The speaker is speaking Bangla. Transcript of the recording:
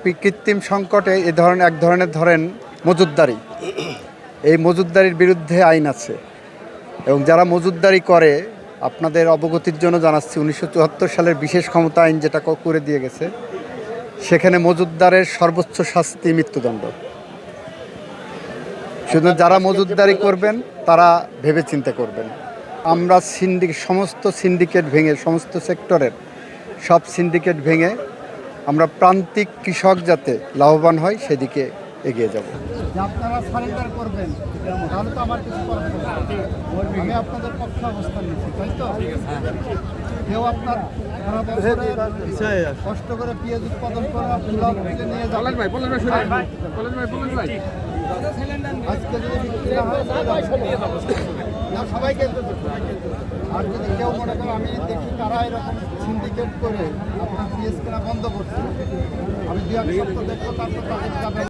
কৃত্রিম সংকটে এক ধরনের ধরেন মজুতদারি, এই মজুতদারির বিরুদ্ধে আইন আছে এবং যারা মজুতদারি করে আপনাদের অবগতির জন্য জানাচ্ছি 1974 সালের বিশেষ ক্ষমতা আইন যেটা করে দিয়ে গেছে, সেখানে মজুতদারের সর্বোচ্চ শাস্তি মৃত্যুদণ্ড। শুধু যারা মজুতদারি করবেন তারা ভেবে চিন্তা করবেন। আমরা সমস্ত সিন্ডিকেট ভেঙে, সমস্ত সেক্টরের সব সিন্ডিকেট ভেঙে আমরা প্রান্তিক কৃষক যাতে লাভবান হয় সেদিকে এগিয়ে যাব। আপনারা সারেন্ডার করবেন তাহলে তো আমার কিছু করার নেই। আমি আপনাদের পক্ষে অবস্থান নিচ্ছি, তাই তো? কেউ আপনার কষ্ট করে পেঁয়াজ উৎপাদন করে নিয়ে যাবেন আজকে যদি বিক্রি না হয় না সবাইকে। আর যদি কেউ মনে করে আমি দেখি তারা এরকম সিন্ডিকেট করে আপনার পেঁয়াজ কেনা বন্ধ করছে, আমি 2-1 সপ্তাহ দেখবো, তারপর তাদের